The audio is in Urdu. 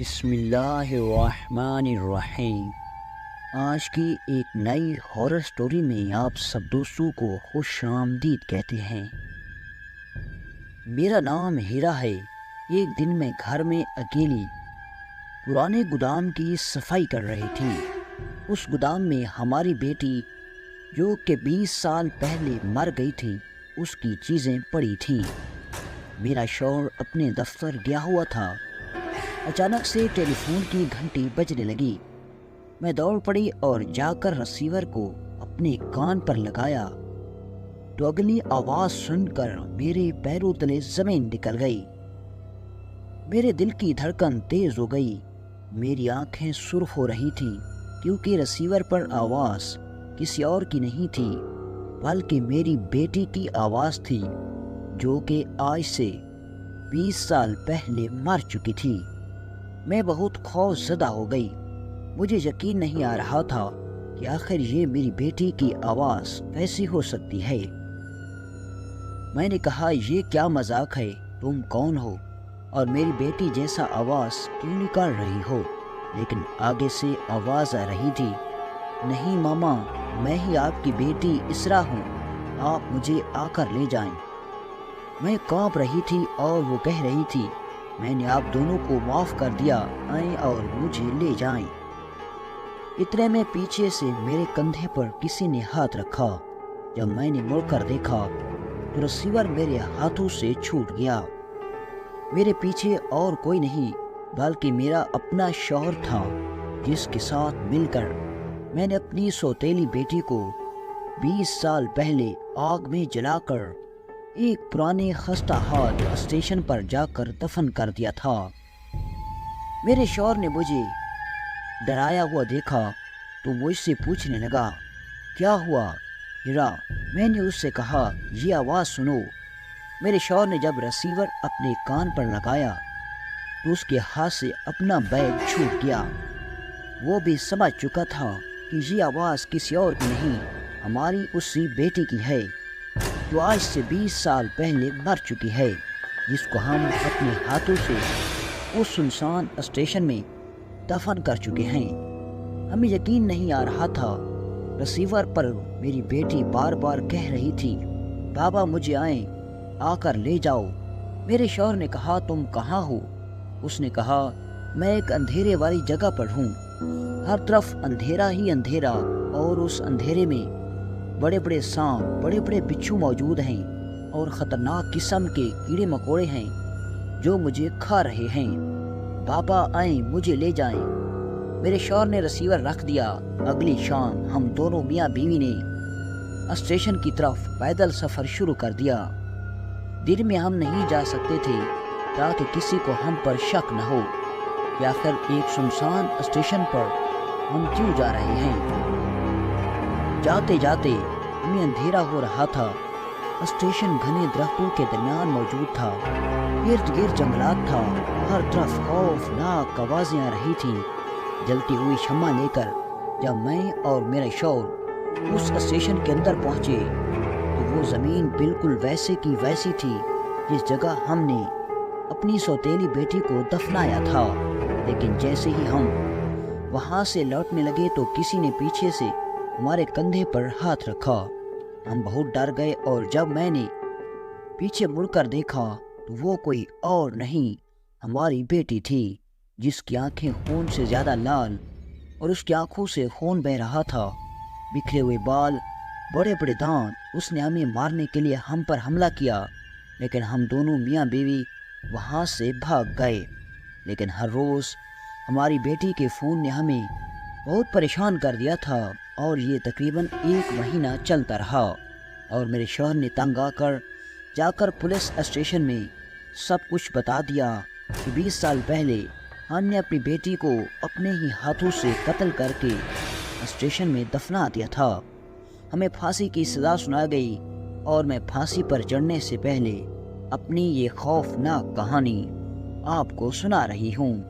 بسم اللہ الرحمن الرحیم۔ آج کی ایک نئی ہارر سٹوری میں آپ سب دوستوں کو خوش آمدید کہتے ہیں۔ میرا نام ہیرا ہے۔ ایک دن میں گھر میں اکیلی پرانے گودام کی صفائی کر رہی تھی۔ اس گودام میں ہماری بیٹی جو کہ 20 سال پہلے مر گئی تھی، اس کی چیزیں پڑی تھیں۔ میرا شوہر اپنے دفتر گیا ہوا تھا۔ اچانک سے ٹیلی فون کی گھنٹی بجنے لگی۔ میں دوڑ پڑی اور جا کر ریسیور کو اپنے کان پر لگایا تو اگلی آواز سن کر میرے پیروں تلے زمین نکل گئی۔ میرے دل کی دھڑکن تیز ہو گئی۔ میری آنکھیں سرخ ہو رہی تھیں کیونکہ ریسیور پر آواز کسی اور کی نہیں تھی بلکہ میری بیٹی کی آواز تھی جو کہ آج سے 20 سال پہلے مر چکی تھی۔ میں بہت خوف زدہ ہو گئی۔ مجھے یقین نہیں آ رہا تھا کہ آخر یہ میری بیٹی کی آواز کیسی ہو سکتی ہے۔ میں نے کہا، یہ کیا مذاق ہے؟ تم کون ہو اور میری بیٹی جیسا آواز کیوں نکال رہی ہو؟ لیکن آگے سے آواز آ رہی تھی، نہیں ماما، میں ہی آپ کی بیٹی اسرا ہوں، آپ مجھے آ کر لے جائیں۔ میں کانپ رہی تھی اور وہ کہہ رہی تھی، میں نے آپ دونوں کو معاف کر دیا، آئیں اور مجھے لے جائیں۔ اتنے میں پیچھے سے میرے کندھے پر کسی نے ہاتھ رکھا۔ جب میں نے مڑ کر دیکھا تو ریسیور میرے ہاتھوں سے چھوٹ گیا۔ میرے پیچھے اور کوئی نہیں بلکہ میرا اپنا شوہر تھا، جس کے ساتھ مل کر میں نے اپنی سوتیلی بیٹی کو 20 سال پہلے آگ میں جلا کر ایک پرانے خستہ حال اسٹیشن پر جا کر دفن کر دیا تھا۔ میرے شوہر نے مجھے ڈرایا ہوا دیکھا تو مجھ سے پوچھنے لگا، کیا ہوا ہیرا؟ میں نے اس سے کہا، یہ آواز سنو۔ میرے شوہر نے جب ریسیور اپنے کان پر لگایا تو اس کے ہاتھ سے اپنا بیگ چھوٹ گیا۔ وہ بھی سمجھ چکا تھا کہ یہ آواز کسی اور کی نہیں، ہماری اسی بیٹی کی ہے جو آج سے 20 سال پہلے مر چکی ہے، جس کو ہم اپنے ہاتھوں سے اس سنسان اسٹیشن میں دفن کر چکے ہیں۔ ہمیں یقین نہیں آ رہا تھا۔ ریسیور پر میری بیٹی بار بار کہہ رہی تھی، بابا مجھے آ کر لے جاؤ۔ میرے شوہر نے کہا، تم کہاں ہو؟ اس نے کہا، میں ایک اندھیرے والی جگہ پر ہوں، ہر طرف اندھیرا ہی اندھیرا، اور اس اندھیرے میں بڑے بڑے سانپ، بڑے بڑے بچھو موجود ہیں اور خطرناک قسم کے کیڑے مکوڑے ہیں جو مجھے کھا رہے ہیں۔ بابا آئیں، مجھے لے جائیں۔ میرے شوہر نے ریسیور رکھ دیا۔ اگلی شام ہم دونوں میاں بیوی نے اسٹیشن کی طرف پیدل سفر شروع کر دیا۔ دن میں ہم نہیں جا سکتے تھے تاکہ کسی کو ہم پر شک نہ ہو کہ آخر ایک سنسان اسٹیشن پر ہم کیوں جا رہے ہیں۔ جاتے جاتے ہمیں اندھیرا ہو رہا تھا۔ اسٹیشن گھنے درختوں کے درمیان موجود تھا، ارد گرد جنگلات تھا، ہر طرف خوفناک آوازیں آ رہی تھیں۔ جلتی ہوئی شمع لے کر جب میں اور میرا شوہر اس اسٹیشن کے اندر پہنچے تو وہ زمین بالکل ویسے کی ویسی تھی جس جگہ ہم نے اپنی سوتیلی بیٹی کو دفنایا تھا۔ لیکن جیسے ہی ہم وہاں سے لوٹنے لگے تو کسی نے پیچھے سے ہمارے کندھے پر ہاتھ رکھا۔ ہم بہت ڈر گئے اور جب میں نے پیچھے مڑ کر دیکھا تو وہ کوئی اور نہیں، ہماری بیٹی تھی، جس کی آنکھیں خون سے زیادہ لال اور اس کی آنکھوں سے خون بہہ رہا تھا، بکھرے ہوئے بال، بڑے بڑے دانت۔ اس نے ہمیں مارنے کے لیے ہم پر حملہ کیا، لیکن ہم دونوں میاں بیوی وہاں سے بھاگ گئے۔ لیکن ہر روز ہماری بیٹی کے فون نے ہمیں بہت پریشان کر دیا تھا اور یہ تقریباً 1 مہینہ چلتا رہا، اور میرے شوہر نے تنگ آ کر جا کر پولیس اسٹیشن میں سب کچھ بتا دیا کہ 20 سال پہلے ہم نے اپنی بیٹی کو اپنے ہی ہاتھوں سے قتل کر کے اسٹیشن میں دفنا دیا تھا۔ ہمیں پھانسی کی سزا سنا گئی اور میں پھانسی پر چڑھنے سے پہلے اپنی یہ خوفناک کہانی آپ کو سنا رہی ہوں۔